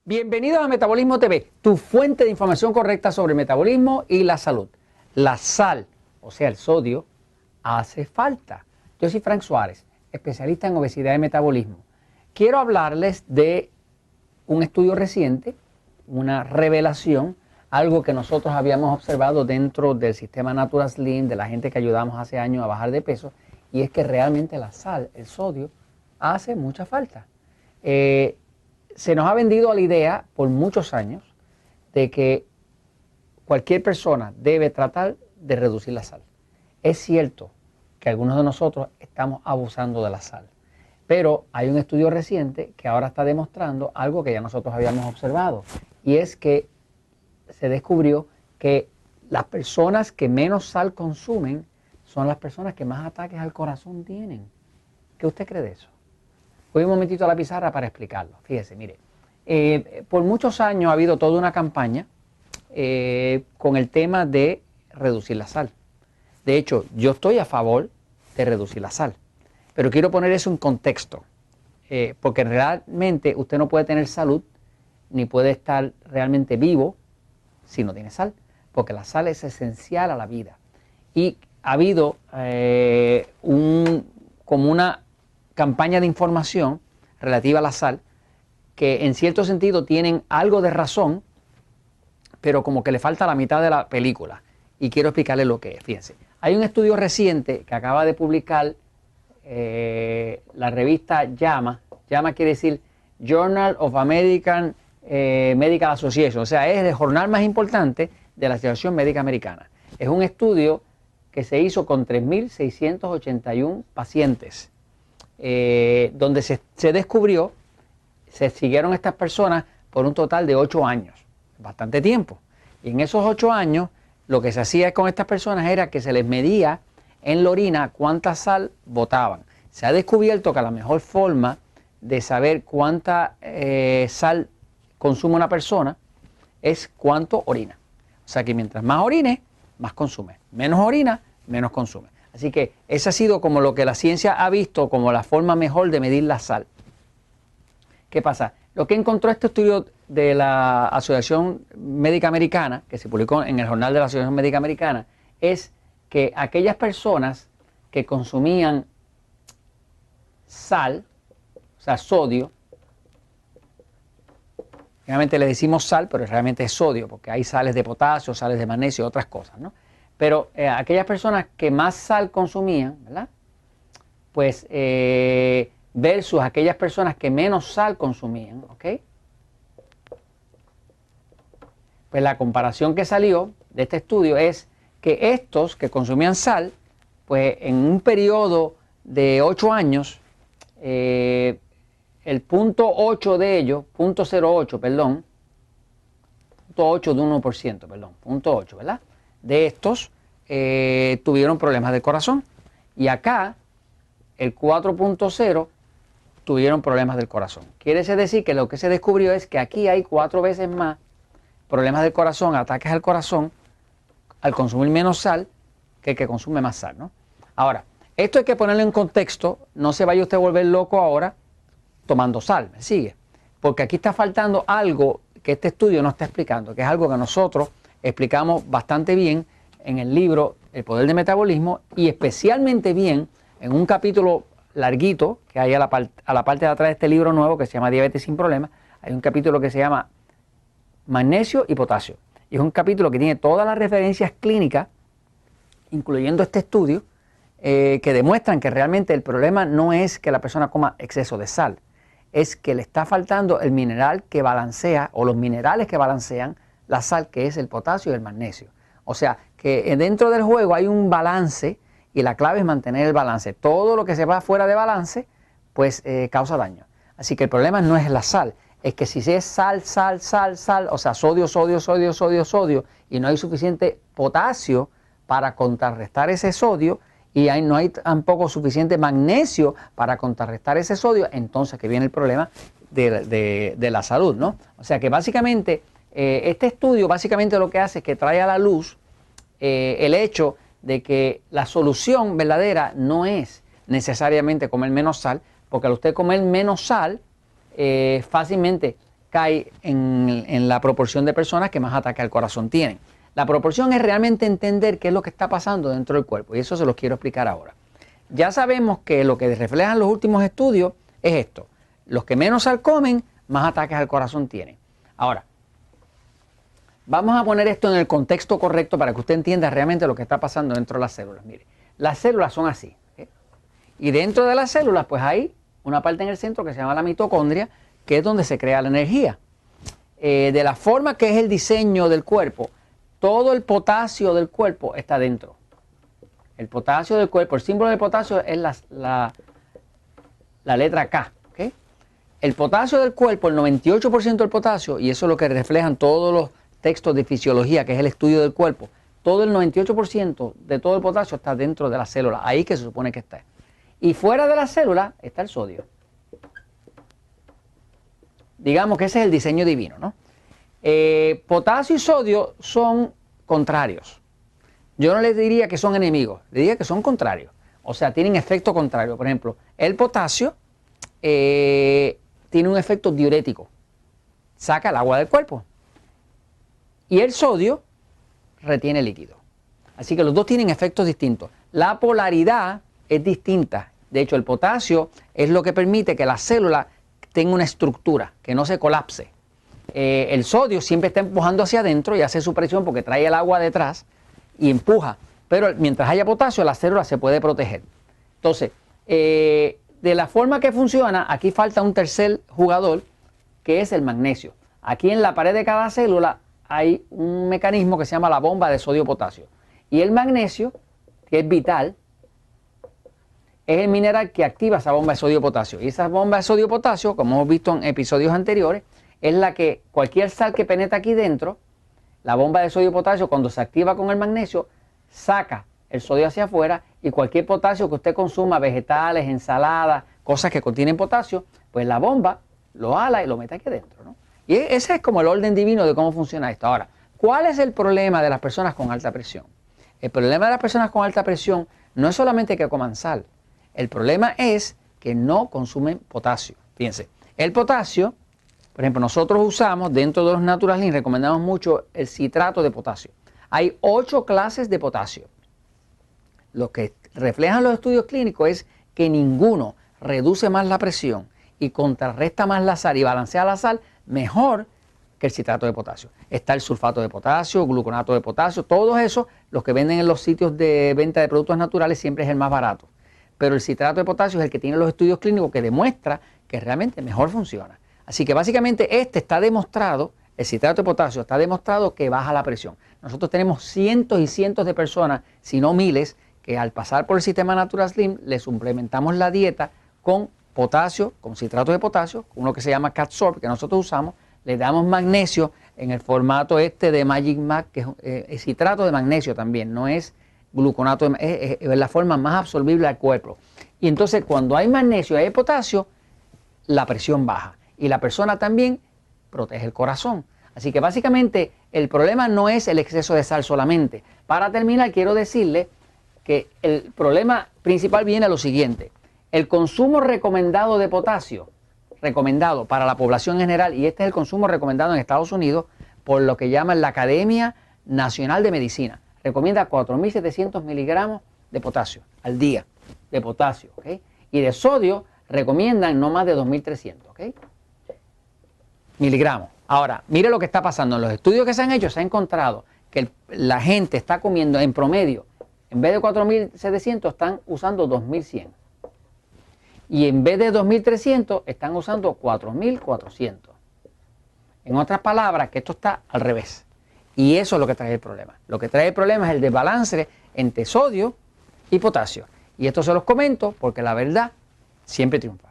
Bienvenidos a Metabolismo TV, tu fuente de información correcta sobre el metabolismo y la salud. La sal, o sea el sodio, hace falta. Yo soy Frank Suárez, especialista en obesidad y metabolismo. Quiero hablarles de un estudio reciente, una revelación, algo que nosotros habíamos observado dentro del sistema Natural Slim, de la gente que ayudamos hace años a bajar de peso, y es que realmente la sal, el sodio, hace mucha falta. Se nos ha vendido la idea por muchos años de que cualquier persona debe tratar de reducir la sal. Es cierto que algunos de nosotros estamos abusando de la sal, pero hay un estudio reciente que ahora está demostrando algo que ya nosotros habíamos observado, y es que se descubrió que las personas que menos sal consumen son las personas que más ataques al corazón tienen. ¿Qué usted cree de eso? Voy un momentito a la pizarra para explicarlo. Fíjese, mire, por muchos años ha habido toda una campaña con el tema de reducir la sal. De hecho, yo estoy a favor de reducir la sal, pero quiero poner eso en contexto, porque realmente usted no puede tener salud ni puede estar realmente vivo si no tiene sal, porque la sal es esencial a la vida. Y ha habido como una campaña de información relativa a la sal que en cierto sentido tienen algo de razón, pero como que le falta la mitad de la película, y quiero explicarles lo que es. Fíjense, hay un estudio reciente que acaba de publicar la revista JAMA. JAMA quiere decir Journal of American Medical Association, o sea, es el jornal más importante de la Asociación Médica Americana. Es un estudio que se hizo con 3.681 pacientes, donde se descubrió, se siguieron estas personas por un total de 8 años, bastante tiempo. Y en esos 8 años, lo que se hacía con estas personas era que se les medía en la orina cuánta sal botaban. Se ha descubierto que la mejor forma de saber cuánta sal consume una persona es cuánto orina. O sea que mientras más orine, más consume. Menos orina, menos consume. Así que ese ha sido como lo que la ciencia ha visto como la forma mejor de medir la sal. ¿Qué pasa? Lo que encontró este estudio de la Asociación Médica Americana, que se publicó en el Jornal de la Asociación Médica Americana, es que aquellas personas que consumían sal, o sea, sodio, realmente le decimos sal, pero realmente es sodio, porque hay sales de potasio, sales de magnesio y otras cosas, ¿no? Pero aquellas personas que más sal consumían, ¿verdad? Pues versus aquellas personas que menos sal consumían, ¿ok? Pues la comparación que salió de este estudio es que estos que consumían sal, pues en un periodo de 8 años, el 0.8 de ellos, 0.08, perdón, 0.8 de 1%, perdón, 0.8, ¿verdad? De estos tuvieron problemas del corazón. Y acá, el 4.0 tuvieron problemas del corazón. Quiere decir que lo que se descubrió es que aquí hay 4 veces más problemas del corazón, ataques al corazón, al consumir menos sal, que el que consume más sal, ¿no? Ahora, esto hay que ponerlo en contexto, no se vaya usted a volver loco ahora tomando sal, ¿me sigue? Porque aquí está faltando algo que este estudio no está explicando, que es algo que nosotros explicamos bastante bien en el libro El Poder del Metabolismo, y especialmente bien en un capítulo larguito que hay a la parte de atrás de este libro nuevo que se llama Diabetes sin Problemas. Hay un capítulo que se llama Magnesio y Potasio, y es un capítulo que tiene todas las referencias clínicas, incluyendo este estudio, que demuestran que realmente el problema no es que la persona coma exceso de sal, es que le está faltando el mineral que balancea, o los minerales que balancean la sal, que es el potasio y el magnesio. O sea, que dentro del juego hay un balance, y la clave es mantener el balance. Todo lo que se va fuera de balance, pues causa daño. Así que el problema no es la sal, es que si es sal, o sea, sodio, y no hay suficiente potasio para contrarrestar ese sodio, y no hay tampoco suficiente magnesio para contrarrestar ese sodio, entonces que viene el problema de la salud, ¿no? O sea que básicamente, este estudio básicamente lo que hace es que trae a la luz el hecho de que la solución verdadera no es necesariamente comer menos sal, porque al usted comer menos sal, fácilmente cae en la proporción de personas que más ataque al corazón tienen. La proporción es realmente entender qué es lo que está pasando dentro del cuerpo, y eso se los quiero explicar ahora. Ya sabemos que lo que reflejan los últimos estudios es esto: los que menos sal comen, más ataques al corazón tienen. Ahora, vamos a poner esto en el contexto correcto para que usted entienda realmente lo que está pasando dentro de las células. Mire, las células son así, ¿okay? Y dentro de las células pues hay una parte en el centro que se llama la mitocondria, que es donde se crea la energía. De la forma que es el diseño del cuerpo, todo el potasio del cuerpo está dentro. El potasio del cuerpo, el símbolo del potasio es la letra K. ¿Okay? El potasio del cuerpo, el 98% del potasio, y eso es lo que reflejan todos los textos de fisiología, que es el estudio del cuerpo, todo el 98% de todo el potasio está dentro de la célula, ahí que se supone que está. Y fuera de la célula está el sodio. Digamos que ese es el diseño divino, ¿no? Potasio y sodio son contrarios. Yo no les diría que son enemigos, les diría que son contrarios. O sea, tienen efecto contrario. Por ejemplo, el potasio tiene un efecto diurético. Saca el agua del cuerpo. Y el sodio retiene líquido. Así que los dos tienen efectos distintos. La polaridad es distinta. De hecho, el potasio es lo que permite que la célula tenga una estructura, que no se colapse. El sodio siempre está empujando hacia adentro y hace su presión porque trae el agua detrás y empuja. Pero mientras haya potasio, la célula se puede proteger. Entonces, de la forma que funciona, aquí falta un tercer jugador, que es el magnesio. Aquí en la pared de cada célula hay un mecanismo que se llama la bomba de sodio-potasio. Y el magnesio, que es vital, es el mineral que activa esa bomba de sodio-potasio. Y esa bomba de sodio-potasio, como hemos visto en episodios anteriores, es la que cualquier sal que penetra aquí dentro, la bomba de sodio-potasio, cuando se activa con el magnesio, saca el sodio hacia afuera, y cualquier potasio que usted consuma, vegetales, ensaladas, cosas que contienen potasio, pues la bomba lo ala y lo mete aquí dentro, ¿no? Y ese es como el orden divino de cómo funciona esto. Ahora, ¿cuál es el problema de las personas con alta presión? El problema de las personas con alta presión no es solamente que coman sal. El problema es que no consumen potasio. Fíjense, el potasio, por ejemplo, nosotros usamos dentro de los Natural Lean, recomendamos mucho el citrato de potasio. Hay 8 clases de potasio. Lo que reflejan los estudios clínicos es que ninguno reduce más la presión y contrarresta más la sal y balancea la sal mejor que el citrato de potasio. Está el sulfato de potasio, gluconato de potasio, todos esos, los que venden en los sitios de venta de productos naturales, siempre es el más barato. Pero el citrato de potasio es el que tiene los estudios clínicos que demuestra que realmente mejor funciona. Así que básicamente está demostrado, el citrato de potasio está demostrado que baja la presión. Nosotros tenemos cientos y cientos de personas, si no miles, que al pasar por el sistema Natural Slim le suplementamos la dieta con potasio, con citrato de potasio, uno que se llama Catsorb, que nosotros usamos, le damos magnesio en el formato de Magic Mag, que es citrato de magnesio también, no es gluconato, es la forma más absorbible al cuerpo. Y entonces cuando hay magnesio y hay potasio, la presión baja. Y la persona también protege el corazón. Así que básicamente el problema no es el exceso de sal solamente. Para terminar, quiero decirle que el problema principal viene a lo siguiente. El consumo recomendado de potasio, recomendado para la población en general, y este es el consumo recomendado en Estados Unidos por lo que llaman la Academia Nacional de Medicina. Recomienda 4.700 miligramos de potasio al día, de potasio, ¿ok? Y de sodio recomiendan no más de 2.300, ¿ok? Miligramos. Ahora, mire lo que está pasando. En los estudios que se han hecho se ha encontrado que la gente está comiendo en promedio, en vez de 4.700 están usando 2.100. Y en vez de 2.300 están usando 4.400. En otras palabras, que esto está al revés. Y eso es lo que trae el problema. Lo que trae el problema es el desbalance entre sodio y potasio. Y esto se los comento porque la verdad siempre triunfa.